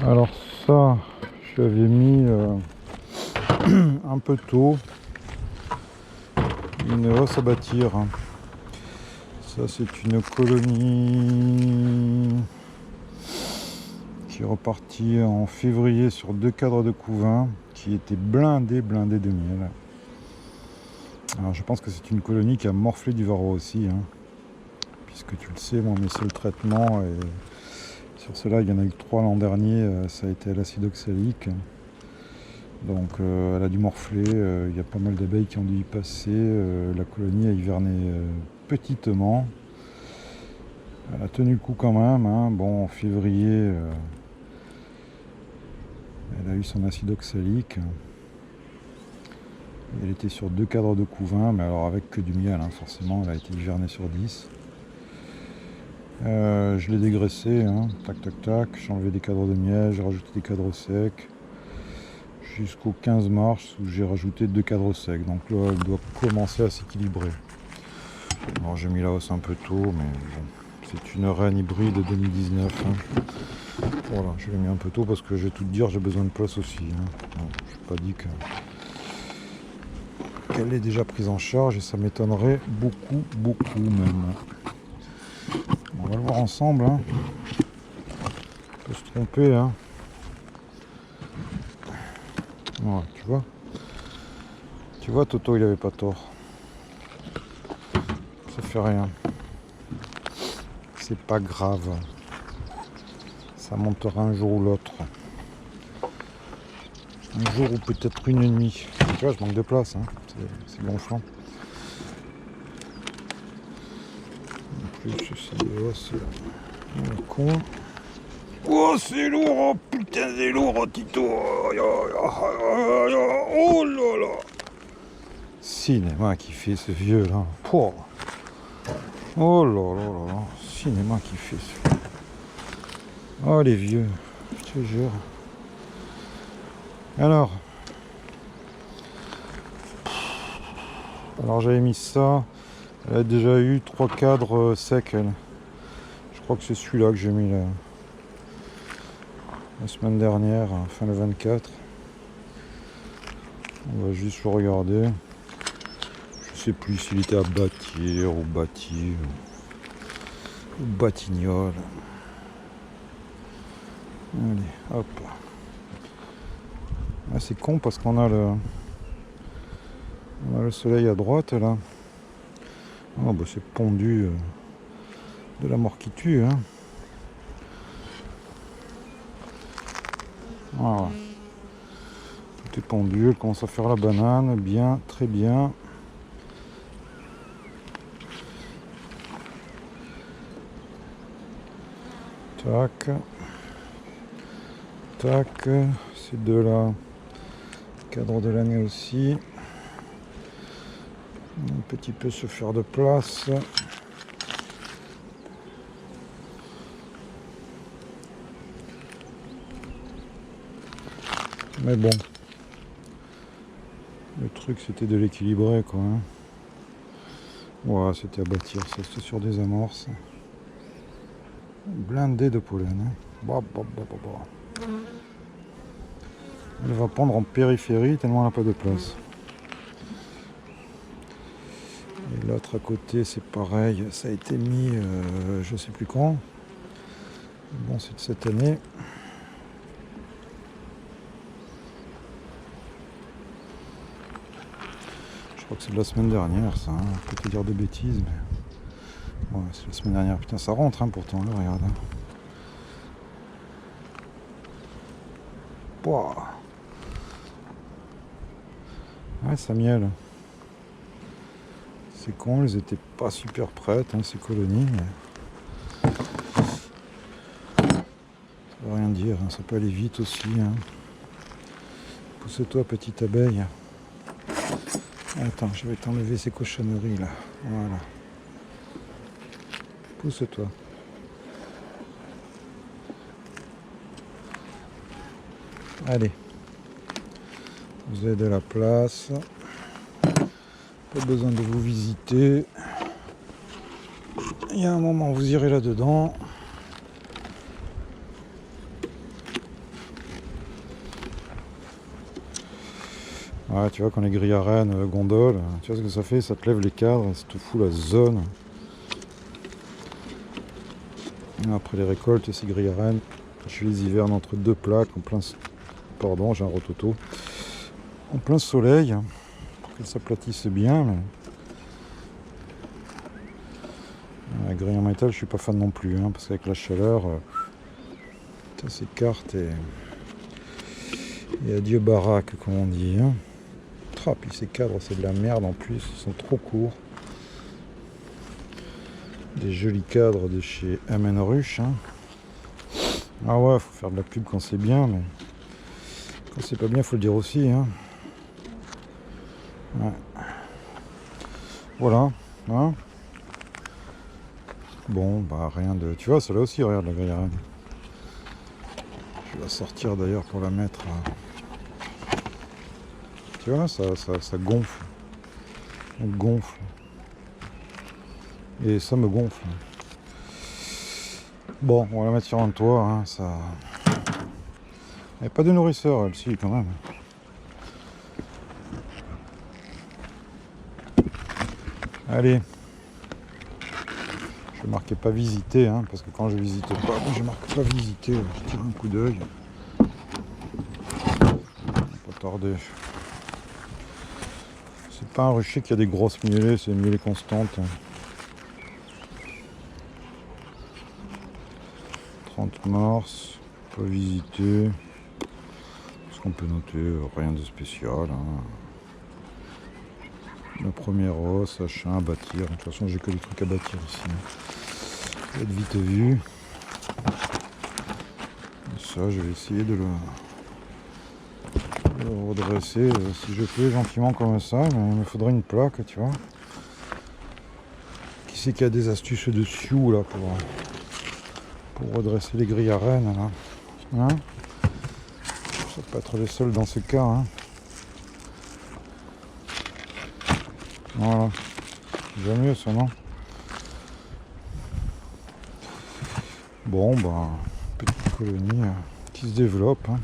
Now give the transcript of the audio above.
Alors ça, je l'avais mis un peu tôt. Une hausse à bâtir. Ça, c'est une colonie qui est repartie en février sur 2 cadres de couvain qui étaient blindés de miel. Alors je pense que c'est une colonie qui a morflé du varroa aussi, puisque tu le sais, moi mes seuls traitements, et sur cela il y en a eu 3 l'an dernier, ça a été à l'acide oxalique. Donc elle a dû morfler, il y a pas mal d'abeilles qui ont dû y passer, la colonie a hiverné petitement. Elle a tenu le coup quand même, Bon, en février, elle a eu son acide oxalique. Elle était sur 2 cadres de couvain, mais alors avec que du miel, forcément, elle a été hivernée sur 10. Je l'ai dégraissé, tac tac tac, j'ai enlevé des cadres de miel, j'ai rajouté des cadres secs, jusqu'au 15 mars où j'ai rajouté 2 cadres secs. Donc là, elle doit commencer à s'équilibrer. Alors j'ai mis la hausse un peu tôt, mais bon, c'est une reine hybride 2019. Voilà, je l'ai mis un peu tôt parce que je vais tout te dire, j'ai besoin de place aussi. Bon, je n'ai pas dit qu'elle est déjà prise en charge et ça m'étonnerait beaucoup même. On va le voir ensemble. On peut se tromper. Ouais, tu vois, Toto, il avait pas tort. Ça fait rien. C'est pas grave. Ça montera un jour ou l'autre. Un jour ou peut-être une nuit. Tu vois, je manque de place. C'est gonflant. En plus, c'est des hausses. Oh, con. Oh, c'est lourd. Oh, putain, c'est lourd, oh, Tito. Oh là là. Cinéma qui fait ce vieux là. Oh là là là là. Cinéma qui fait ce. Oh les vieux. Je te jure. Alors j'avais mis ça. Elle a déjà eu 3 cadres secs, elle. Je crois que c'est celui-là que j'ai mis la semaine dernière, fin le 24. On va juste le regarder. Je sais plus s'il était à bâtir ou bâti ou batignolles. Allez, hop. Ah, c'est con parce qu'on a le soleil à droite là. Oh, bah, c'est pondu de la mort qui tue. Voilà. Tout est pondu, elle commence à faire la banane, bien, très bien. Tac. Tac. Ces deux là. Cadre de l'année aussi. Un petit peu se faire de place. Mais bon. Le truc c'était de l'équilibrer quoi. Ouais, c'était à bâtir, ça c'était sur des amorces. Blindé de pollen. Bah. Elle va prendre en périphérie tellement elle n'a pas de place. Et l'autre à côté c'est pareil, ça a été mis je sais plus quand. Bon, c'est de cette année. Je crois que c'est de la semaine dernière ça, je peux te dire de bêtises mais. Ouais, c'est la semaine dernière, putain ça rentre pourtant, là, regarde. Pouah. Ouais, ça miel. C'est con, elles étaient pas super prêtes, ces colonies. Mais. Ça veut rien dire, ça peut aller vite aussi. Pousse-toi, petite abeille. Attends, je vais t'enlever ces cochonneries là. Voilà. Pousse-toi. Allez. Vous avez de la place. Pas besoin de vous visiter. Il y a un moment, vous irez là-dedans. Ouais, tu vois, quand les grilles à rennes gondolent, tu vois ce que ça fait? Ça te lève les cadres, ça te fout la zone. Après les récoltes, ces grilles à rennes, je les hiverne entre deux plaques, en plein... Pardon, j'ai un rototo. En plein soleil, pour qu'elles s'aplatissent bien. Mais... La grille en métal, je suis pas fan non plus, hein, parce qu'avec la chaleur, ça s'écarte et adieu baraque, comme on dit. Hein. Ah, puis ces cadres, c'est de la merde en plus, ils sont trop courts. Des jolis cadres de chez MN Rush. Hein. Ah ouais, faut faire de la pub quand c'est bien, mais quand c'est pas bien, faut le dire aussi. Hein. Ouais. Voilà. Hein. Bon, bah rien de... Tu vois, celle-là aussi, regarde la grille à rennes. Je vais la sortir d'ailleurs pour la mettre. Tu vois, ça gonfle. On gonfle. Et ça me gonfle. Bon, on va la mettre sur un toit. Hein, ça... Il n'y a pas de nourrisseur, elle-ci, quand même. Allez. Je marquais pas visiter, hein, parce que quand je visite pas, je marque pas visiter. Je tire un coup d'œil. Pas tarder. C'est pas un rucher qui a des grosses mielées, c'est une mielée constante. 30 mars, pas visiter. Ce qu'on peut noter, rien de spécial. Hein. La première os, achat, bâtir. De toute façon, j'ai que des trucs à bâtir ici. Hein. Ça va être vite vu. Et ça, je vais essayer de le redresser si je peux gentiment comme ça. Mais il me faudrait une plaque, tu vois. Qui c'est qui a des astuces dessus là pour redresser les grilles à rennes là, hein, ça peut être les seuls dans ce cas. Hein. Voilà. Déjà mieux ça, non? Bon, bah, petite colonie qui se développe. Hein.